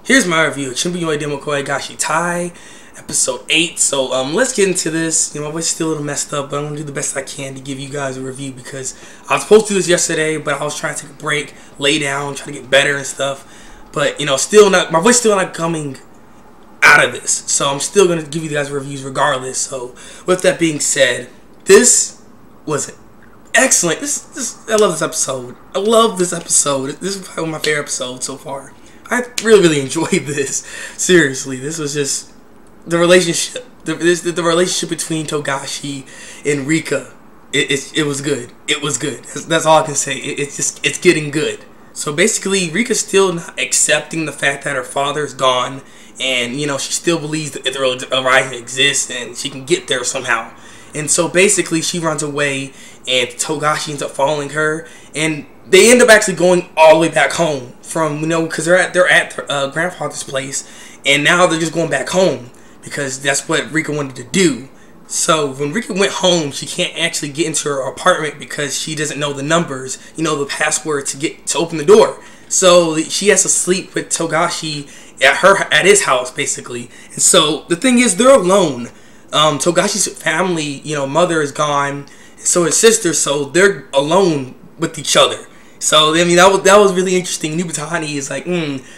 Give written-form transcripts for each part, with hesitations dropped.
Here's my review of Chuunibyou Shitai, episode 8. So let's get into this. My voice is still a little messed up, but I'm gonna do the best I can to give you guys a review because I was supposed to do this yesterday, but I was trying to take a break, lay down, try to get better and stuff. But still not, my voice still not coming out of this. So I'm still gonna give you guys reviews regardless. So with that being said, this was excellent. I love this episode. I love this episode. This is probably my favorite episode so far. I really enjoyed this. Seriously, this was just the relationship. The relationship between Togashi and Rikka. It was good. It was good. That's all I can say. It's getting good. So basically, Rikka's still not accepting the fact that her father is gone, and she still believes that the Horizon exists and she can get there somehow. And so basically, she runs away, and Togashi ends up following her, and they end up actually going all the way back home from because they're at their grandfather's place, and now they're just going back home because that's what Rikka wanted to do. So when Rikka went home, she can't actually get into her apartment because she doesn't know the numbers, the password to open the door. So she has to sleep with Togashi at his house basically. And so the thing is, they're alone. Togashi's family, mother is gone, so his sister, so they're alone with each other. So that was really interesting. Nubutani is like,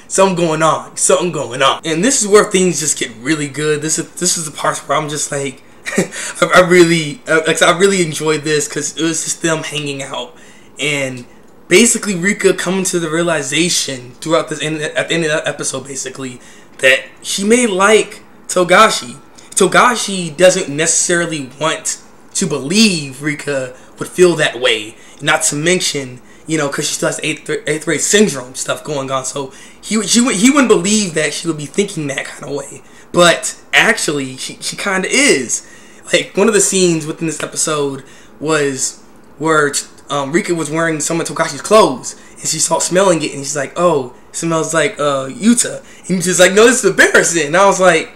something going on. And this is where things just get really good. This is the part where I'm just like, I really enjoyed this because it was just them hanging out, and basically Rikka coming to the realization throughout this at the end of that episode, basically, that she may like Togashi. Togashi doesn't necessarily want to believe Rikka would feel that way. Not to mention, because she still has 8th grade syndrome stuff going on. So he wouldn't believe that she would be thinking that kind of way. But actually, she kind of is. Like, one of the scenes within this episode was where Rikka was wearing some of Togashi's clothes, and she started smelling it, and she's like, "Oh, it smells like Yuta." And he's just like, "No, this is embarrassing." And I was like,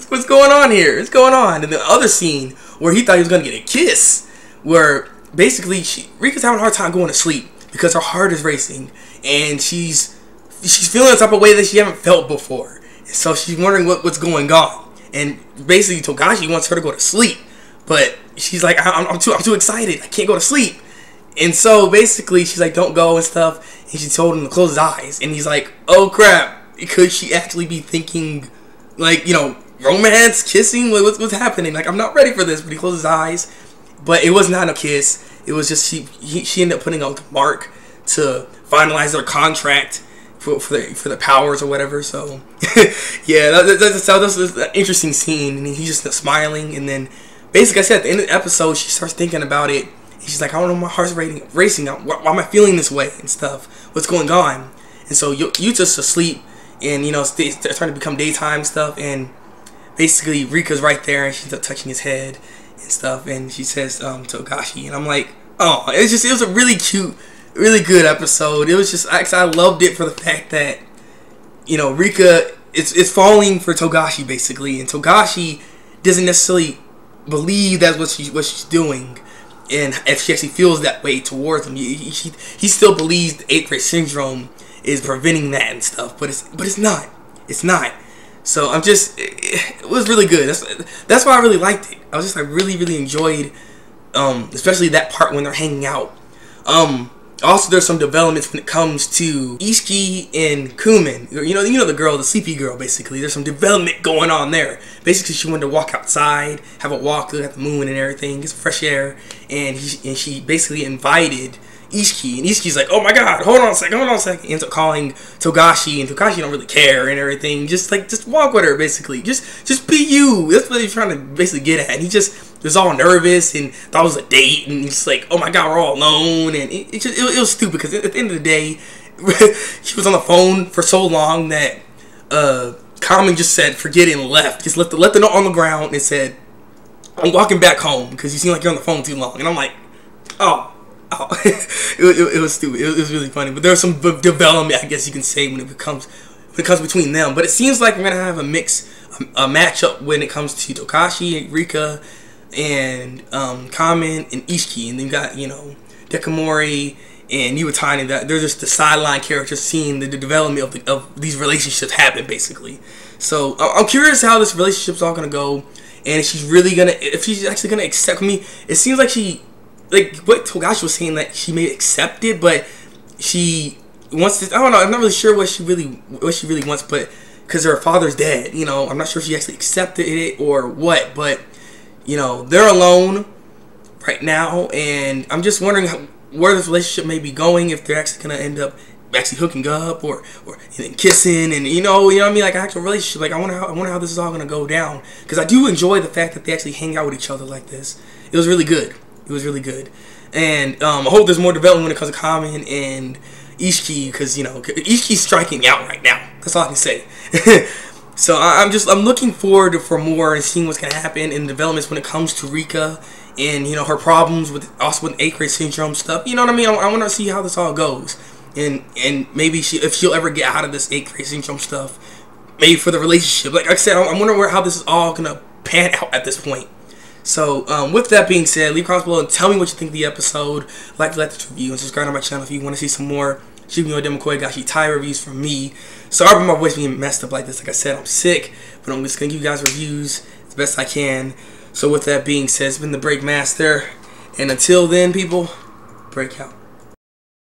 what's going on here? What's going on? And the other scene where he thought he was gonna get a kiss, where basically Rikka's having a hard time going to sleep because her heart is racing, and she's feeling the type of way that she haven't felt before. So she's wondering what's going on. And basically Togashi wants her to go to sleep, but she's like, I'm too excited. I can't go to sleep. And so basically she's like, don't go and stuff. And she told him to close his eyes. And he's like, oh crap, could she actually be thinking like, romance, kissing? What's happening? Like, I'm not ready for this. But he closed his eyes. But it was not a kiss. It was just she ended up putting out the mark to finalize their contract for the powers or whatever. So yeah, that was an interesting scene. And he's just smiling. And then basically, I said at the end of the episode, she starts thinking about it. And she's like, I don't know, my heart's racing now. Why am I feeling this way and stuff? What's going on? And so Yuta's asleep, and it's starting to become daytime stuff. And basically Rikka's right there, and she's touching his head and stuff, and she says Togashi, and I'm like, oh, it was a really cute, really good episode. It was just, I loved it for the fact that Rikka is falling for Togashi basically, and Togashi doesn't necessarily believe that's what she's doing, and if she actually feels that way towards him, he still believes the 8th grade syndrome is preventing that and stuff, but it's not. So it was really good. That's why I really liked it. I was just really enjoyed, especially that part when they're hanging out. Also, there's some developments when it comes to Ishiki and Kumin. The girl, the sleepy girl, basically. There's some development going on there. Basically, she wanted to walk outside, have a walk, look at the moon and everything, get some fresh air, and she basically invited Ishiki, and Ishiki's like, oh my god, hold on a second. He ends up calling Togashi, and Togashi don't really care and everything. Just walk with her, basically. Just be you. That's what he's trying to basically get at. And he just was all nervous and thought it was a date, and he's like, oh my god, we're all alone. And it was stupid because at the end of the day, she was on the phone for so long that Kamen just said forget it and left. Just left the note on the ground and said, I'm walking back home because you seem like you're on the phone too long. And I'm like, oh. It was stupid. It was really funny, but there's some development, I guess you can say, when it comes between them. But it seems like we're gonna have a matchup when it comes to Togashi and Rikka and Kamen and Ishiki, and then you got Dekamori and you were tiny. That they're just the sideline characters seeing the development of these relationships happen, basically. So I'm curious how this relationship's all gonna go, and if she's actually gonna accept me. It seems like what Togashi was saying, that she may accept it, but she wants this. I don't know. I'm not really sure what she really wants, but because her father's dead, you know, I'm not sure if she actually accepted it or what. But you know, they're alone right now, and I'm just wondering where this relationship may be going. If they're actually gonna end up actually hooking up or kissing, and you know what I mean, like an actual relationship. Like I wonder how this is all gonna go down, because I do enjoy the fact that they actually hang out with each other like this. It was really good. It was really good, and I hope there's more development when it comes to Kamen and Ishiki, because you know Ishiki's striking me out right now. That's all I can say. So I'm looking forward for more and seeing what's gonna happen in developments when it comes to Rika and you know her problems with 8th grade syndrome stuff. You know what I mean? I want to see how this all goes, and maybe if she'll ever get out of this 8th grade syndrome stuff, maybe for the relationship. Like I said, I'm wondering how this is all gonna pan out at this point. So, with that being said, leave comments below and tell me what you think of the episode. Like this review and subscribe to my channel if you want to see some more Chuunibyou Shitai reviews from me. Sorry about my voice being messed up like this. Like I said, I'm sick, but I'm just going to give you guys reviews as best I can. So, with that being said, it's been the Thabreakmaster. And until then, people, break out.